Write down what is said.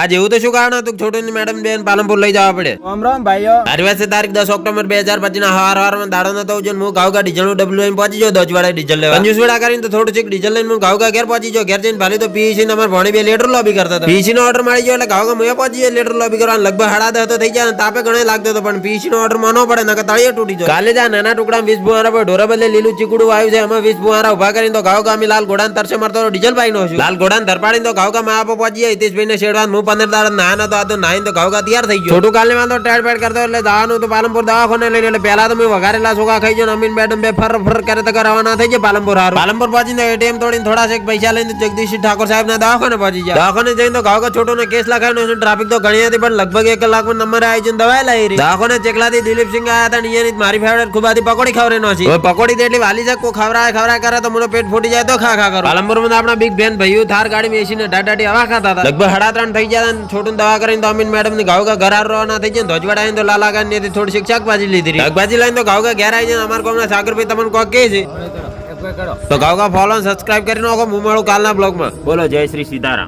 आज એવું તો શું કારણ હતું છોટુની મેડમ બેન પાલનપુર લઈ જવા પડે? રામ રામ ભાઈઓ. તારીખ 10 ઓક્ટોબર 2025 ના હવારમાં દાડો નતો જો હું ગાવગા ડીઝલ નું ડબલ લઈને પહોંચી ગયો દોજવાડા ડીઝલ લેવા. કંજૂસ વેડા કરીને તો થોડું ચીક ડીઝલ લઈને હું ગાવગા ઘેર પહોંચી ગયો. ઘેર જઈને ભાલી તો પીસી ને અમાર ભણી 2 લીટર લોબી કરતા હતા. પીસી નો ઓર્ડર મળી ગયો એટલે ગાવગા મુએ પહોંચી ગયો લીટર લોબી કરવાનો. લગભગ 10:30 તો થઈ જાય. તાપે ઘણો લાગતો હતો પણ પીસી નો ઓર્ડર માનો પડે નકર તળિયે તૂટી જાય. કાલે જા નાના ટુકડા 20 બુહારા પર ઢોરા બદલે લીલું ચીકુડું આવ્યું છે. એમાં 20 બુહારા ઉભા કરીને તો ગાવગા અમે લાલ ઘોડાને તરસે મારતો ડીઝલ ભાઈ નો છું. લાલ ઘોડાને ધરપાડીને તો ગાવગા માં આપો પહોંચી ગયા. હિતેશભાઈ ને શેડવાન હું 15 દાડા નાના તો આ તો નાઈન તો ગાવગા તૈયાર થઈ ગયો. છોટું કાલે માં તો ટેડ પેડ કરતો એટલે જવાનું તો પાલનપુર દવાખાને લઈને એટલે પહેલા તો મેં વઘારેલા ચોખા ખાઈ ગયો. અમીન મેડમ બે ફર ફર કરે તો રવાના થઈ ગયા પાલનપુર. હારું પાલનપુર પહોંચીને એટીએમ તોડીને થોડા શેક પૈસા લઈને જગદીશ ઠાકોર સાહેબ ના દવાખાને પહોંચી ગયા. દવાખાને જઈને તો ગાવગા છોટો ને કેસ લખાવ્યો છે. ટ્રાફિક તો ઘણી હતી પણ લગભગ 1 કલાકમાં નંબર આવી જઈને દવાઈ લઈ રહી. દવાખાને ચેકલાથી દિલીપસિંહ આયા હતા. નિયમિત મારી ફેવરેટ ખુબાથી પકોડી ખવરેનો છે. હવે પકોડી તેટલી વાલી છે કો ખવરાય કરે તો મને પેટ ફૂટી જાય તો ખા કરો. પાલનપુર માં આપણા બિગ બેન ભાઈઓ થાર ગાડી માં એસીને ડાટાટી હવા ખાતા હતા. લગભગ 3:30 થઈ ગયા. છોટું દવા કરીને તો અમીન મેડમ ની ગાવગા ઘર રવાના થઈ ગયા. ધોજવાડા આવીને તો લાલા ગાંધી થી થોડી શાકભાજી લીધી. શાકભાજી લઈને તો ગાવગા ઘેર આવી જાય. અમારા ગામના સાગરભાઈ તમને કોક કહે છે તો ગાવગા ફોલો સબસ્ક્રાઇબ કરી નાખો. હું મળું કાલના બ્લોગમાં. બોલો જય શ્રી સીતારામ.